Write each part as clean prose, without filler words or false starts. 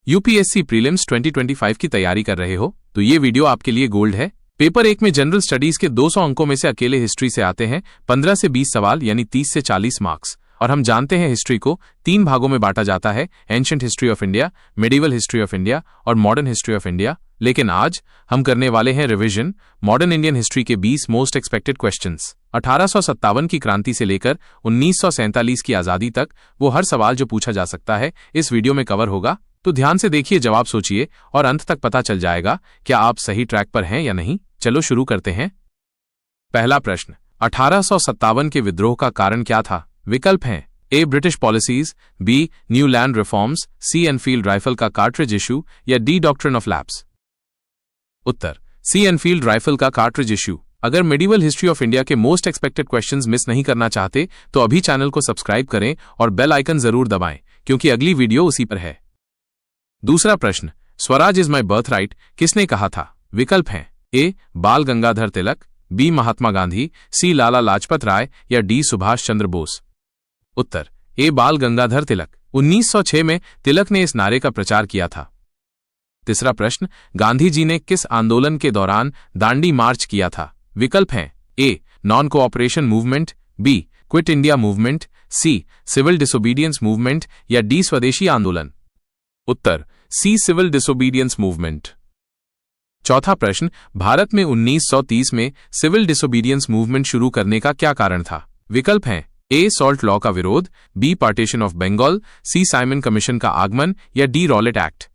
UPSC prelims 2025 की तैयारी कर रहे हो तो ये वीडियो आपके लिए गोल्ड है। पेपर 1 में जनरल स्टडीज के 200 अंकों में से अकेले हिस्ट्री से आते हैं 15 से 20 सवाल यानी 30 से 40 मार्क्स। और हम जानते हैं हिस्ट्री को 3 भागों में बांटा जाता है, ancient history of India, medieval history of India और मॉडर्न हिस्ट्री ऑफ इंडिया। लेकिन आज हम करने वाले हैं रिवीजन मॉडर्न इंडियन हिस्ट्री के 20 मोस्ट एक्सपेक्टेड क्वेश्चंस। 1857 की क्रांति से लेकर 1947 की आजादी तक वो हर सवाल जो पूछा जा सकता है इस वीडियो में कवर होगा। तो ध्यान से देखिए, जवाब सोचिए और अंत तक पता चल जाएगा क्या आप सही ट्रैक पर हैं या नहीं। चलो शुरू करते हैं। पहला प्रश्न, 1857 के विद्रोह का कारण क्या था? विकल्प हैं A British policies, B new land reforms, C Enfield rifle का कार्ट्रिज इशू या डी डॉक्ट्रिन ऑफ लैप्स। उत्तर सी एनफील्ड राइफल का कार्ट्रिज इशू। अगर मेडिवल हिस्ट्री ऑफ इंडिया के मोस्ट एक्सपेक्टेड क्वेश्चंस मिस नहीं करना चाहते तो अभी चैनल को सब्सक्राइब करें और बेल आइकन जरूर दबाएं क्योंकि अगली वीडियो उसी पर है। दूसरा प्रश्न, Swaraj is my birth right किसने कहा था? विकल्प हैं ए बाल गंगाधर तिलक, बी महात्मा गांधी, सी लाला लाजपत राय या डी सुभाष चंद्र बोस। उत्तर ए बाल गंगाधर तिलक। 1906 में तिलक ने इस नारे का प्रचार किया था। तीसरा प्रश्न, गांधी जी ने किस आंदोलन के दौरान दांडी मार्च किया था? विकल्प हैं A non cooperation movement, B quit India movement, C civil disobedience movement या डी स्वदेशी आंदोलन। उत्तर सी सिविल डिसोबीडियंस मूवमेंट। चौथा प्रश्न, भारत में 1930 में सिविल डिसोबीडियंस मूवमेंट शुरू करने का क्या कारण था? विकल्प हैं ए सॉल्ट लॉ का विरोध, B partition of Bengal, C Simon commission का आगमन या डी रॉलेट एक्ट।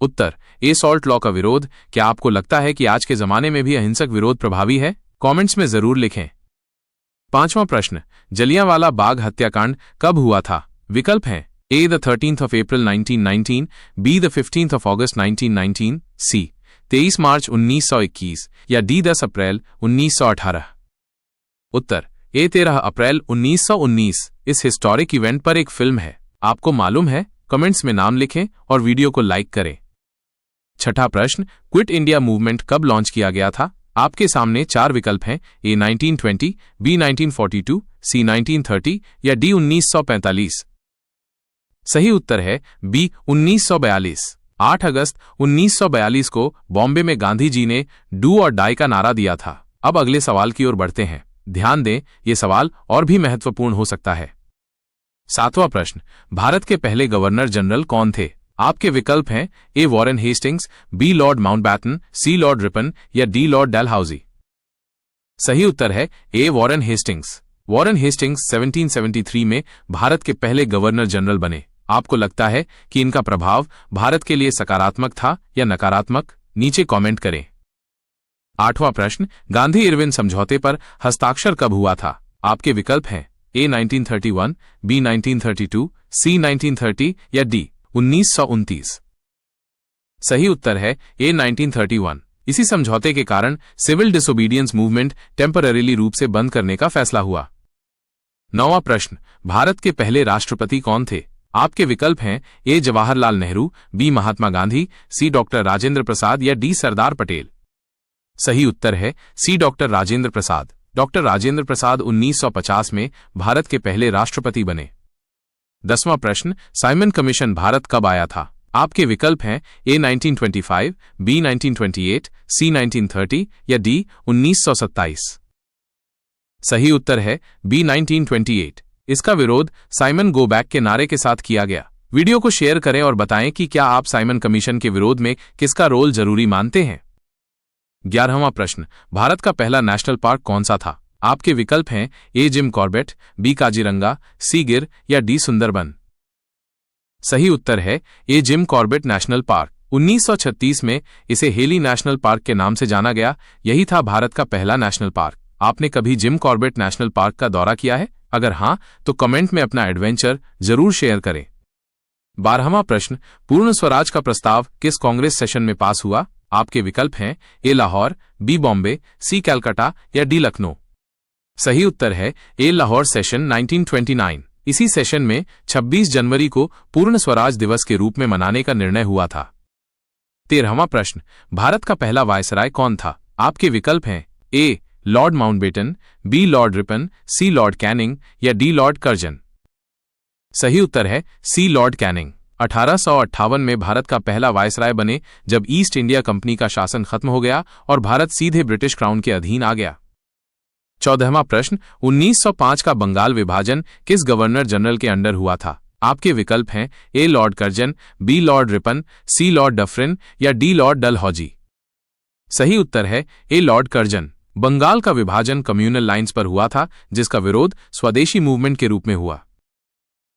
उत्तर ए सॉल्ट लॉ का विरोध। क्या आपको लगता है कि आज के जमाने में भी अहिंसक विरोध प्रभावी है? कमेंट्स में जरूर लिखें। पांचवां प्रश्न, जलियांवाला बाग हत्याकांड कब हुआ था? विकल्प हैं A the 13th of April 1919, B the 15th of August 1919, C 23 March 1921 या डी 10 अप्रैल 1918। उत्तर ए 13 अप्रैल 1919। इस हिस्टोरिक इवेंट पर एक फिल्म है, आपको मालूम है? कमेंट्स में नाम लिखें और वीडियो को लाइक करें। छठा प्रश्न, क्विट इंडिया मूवमेंट कब लॉन्च किया गया था? आपके सामने 4 विकल्प हैं, ए 1920, बी 1942, सी 1930 या डी 1945। सही उत्तर है बी 1942। 8 अगस्त 1942 को बॉम्बे में गांधी जी ने डू और डाई का नारा दिया था। अब अगले सवाल की ओर बढ़ते हैं। ध्यान दें, ये सवाल और भी महत्वपूर्ण हो सकता है। 7वां प्रश्न, भारत के पहले गवर्नर जनरल कौन थे? आपके विकल्प हैं A Warren Hastings, B Lord Mountbatten, C Lord Ripon या डी लॉर्ड डलहौजी। सही उत्तर है A Warren Hastings. Warren Hastings 1773 में भारत के पहले गवर्नर जनरल बने। आपको लगता है कि इनका प्रभाव भारत के लिए सकारात्मक था या नकारात्मक? नीचे कमेंट करें। 8वां प्रश्न, गांधी इरविन समझौते पर हस्ताक्षर कब हुआ था? आपके विकल्प हैं ए 1931, बी 1932, सी 1930 या डी 1929। सही उत्तर है ए 1931। इसी समझौते के कारण सिविल डिसोबीडियंस मूवमेंट टेम्पररीली रूप से बंद करने का फैसला हुआ। 9वां प्रश्न, भारत के पहले राष्ट्रपति कौन थे? आपके विकल्प हैं ए जवाहरलाल नेहरू, बी महात्मा गांधी, सी डॉक्टर राजेंद्र प्रसाद या डी सरदार पटेल। सही उत्तर है सी डॉक्टर राजेंद्र प्रसाद। डॉक्टर राजेंद्र प्रसाद 1950 में भारत के पहले राष्ट्रपति बने। 10वां प्रश्न, साइमन कमीशन भारत कब आया था? आपके विकल्प हैं ए 1925, बी 1928, सी 1930 या डी 1927। सही उत्तर है बी 1928। इसका विरोध साइमन गो बैक के नारे के साथ किया गया। वीडियो को शेयर करें और बताएं कि क्या आप साइमन कमीशन के विरोध में किसका रोल जरूरी मानते हैं। 11वां प्रश्न, भारत का पहला नेशनल पार्क कौन सा था? आपके विकल्प हैं ए जिम कॉर्बेट, बी काजीरंगा, सी गिर या डी सुंदरबन। सही उत्तर है ए जिम कॉर्बेट नेशनल पार्क। 1936 में इसे हेली नेशनल पार्क के नाम से जाना गया। यही था भारत का पहला नेशनल पार्क। आपने कभी जिम कॉर्बेट नेशनल पार्क का दौरा किया है? अगर हां तो कमेंट में अपना एडवेंचर जरूर शेयर करें। 12वां प्रश्न, पूर्ण स्वराज का प्रस्ताव किस कांग्रेस सेशन में पास हुआ? आपके विकल्प हैं ए लाहौर, बी बॉम्बे, सी कलकत्ता या डी लखनऊ। सही उत्तर है ए लाहौर सेशन 1929। इसी सेशन में 26 जनवरी को पूर्ण स्वराज दिवस के रूप में मनाने का निर्णय हुआ था। 13वां प्रश्न, भारत का पहला वायसराय कौन था? आपके विकल्प हैं A Lord Mountbatten, B Lord Ripon, C Lord Canning या डी लॉर्ड कर्जन। सही उत्तर है सी लॉर्ड कैनिंग। 1858 में भारत का पहला वायसराय बने जब ईस्ट इंडिया कंपनी का शासन खत्म हो गया और भारत सीधे ब्रिटिश क्राउन के अधीन आ गया। 14वां प्रश्न, 1905 का बंगाल विभाजन किस गवर्नर जनरल के अंडर हुआ था? आपके विकल्प हैं A Lord Curzon, B Lord Ripon, C Lord Dufferin या डी लॉर्ड डलहौजी। सही उत्तर है ए लॉर्ड कर्जन। बंगाल का विभाजन कम्युनल लाइंस पर हुआ था जिसका विरोध स्वदेशी मूवमेंट के रूप में हुआ।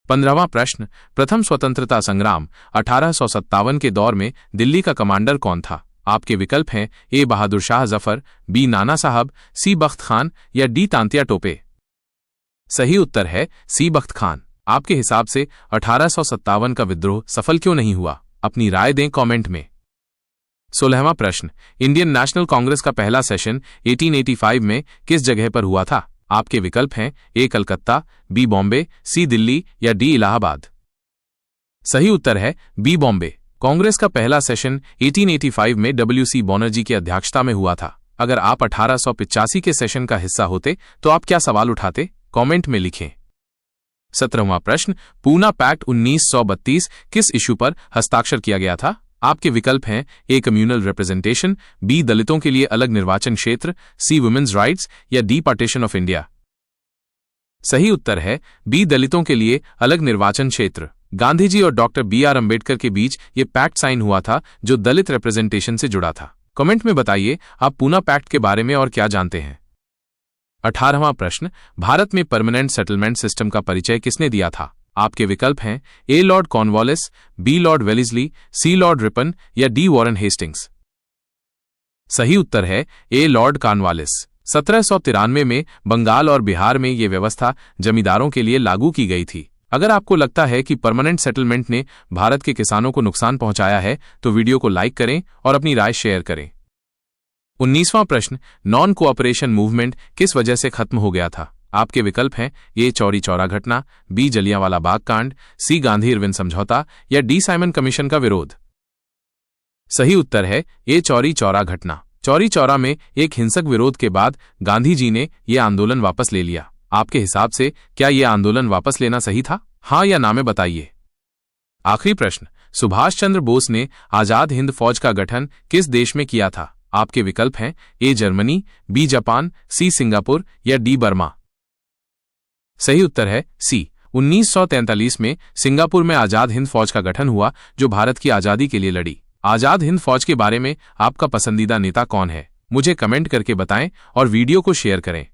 15वां प्रश्न, प्रथम स्वतंत्रता संग्राम 1857 के दौर में दिल्ली का कमांडर कौन था? आपके विकल्प हैं ए बहादुर शाह जफर, बी नाना साहब, सी बख्त खान या डी तांतिया टोपे। सही उत्तर है सी बख्त खान। आपके हिसाब से 1857 का विद्रोह सफल क्यों नहीं हुआ? अपनी राय दें कमेंट में। 16वां प्रश्न, इंडियन नेशनल कांग्रेस का पहला सेशन 1885 में किस जगह पर हुआ था? आपके विकल्प हैं ए कलकत्ता, बी बॉम्बे, सी दिल्ली या डी इलाहाबाद। सही उत्तर है बी बॉम्बे। कांग्रेस का पहला सेशन 1885 में WC बनर्जी की अध्यक्षता में हुआ था। अगर आप 1885 के सेशन का हिस्सा होते तो आप क्या सवाल उठाते? कमेंट में लिखें। 17वां प्रश्न, पूना पैक्ट 1932 किस इशू पर हस्ताक्षर किया गया था? आपके विकल्प हैं ए कम्युनल रिप्रेजेंटेशन, बी दलितों के लिए अलग निर्वाचन क्षेत्र, सी वुमेन्स राइट्स या डी पार्टीशन ऑफ इंडिया। सही उत्तर है बी दलितों के लिए अलग निर्वाचन क्षेत्र। गांधी जी और डॉक्टर BR अम्बेडकर के बीच ये पैक्ट साइन हुआ था जो दलित रिप्रेजेंटेशन से जुड़ा था। कमेंट में बताइए आप पूना पैक्ट के बारे में और क्या जानते हैं। 18वां प्रश्न, भारत में परमानेंट सेटलमेंट सिस्टम का परिचय किसने दिया था? आपके विकल्प हैं A Lord Cornwallis, B Lord Wellesley, C Lord Ripon या डी वॉरेन हेस्टिंग्स। सही उत्तर है ए लॉर्ड कॉर्नवालिस। 1793 में बंगाल और बिहार में ये व्यवस्था जमींदारों के लिए लागू की गई थी। अगर आपको लगता है कि परमानेंट सेटलमेंट ने भारत के किसानों को नुकसान पहुंचाया है तो वीडियो को लाइक करें और अपनी राय शेयर करें। 19वां प्रश्न, नॉन कोऑपरेशन मूवमेंट किस वजह से खत्म हो गया था? आपके विकल्प हैं ए चौरी चौरा घटना, बी जलियांवाला बाग कांड, सी गांधी इरविन समझौता या डी साइमन कमीशन का विरोध। सही उत्तर है ए चौरी चौरा घटना। चौरी चौरा में एक हिंसक विरोध के बाद गांधी जी ने यह आंदोलन वापस ले लिया। आपके हिसाब से क्या यह आंदोलन वापस लेना सही था? हाँ या ना में बताइए। आखिरी प्रश्न, सुभाष चंद्र बोस ने आजाद हिंद फौज का गठन किस देश में किया था? आपके विकल्प हैं A Germany, B Japan, C Singapore या डी बर्मा। सही उत्तर है सी। 1943 में सिंगापुर में आजाद हिंद फौज का गठन हुआ जो भारत की आजादी के लिए लड़ी। आजाद हिंद फौज के बारे में आपका पसंदीदा नेता कौन है? मुझे कमेंट करके बताएं और वीडियो को शेयर करें।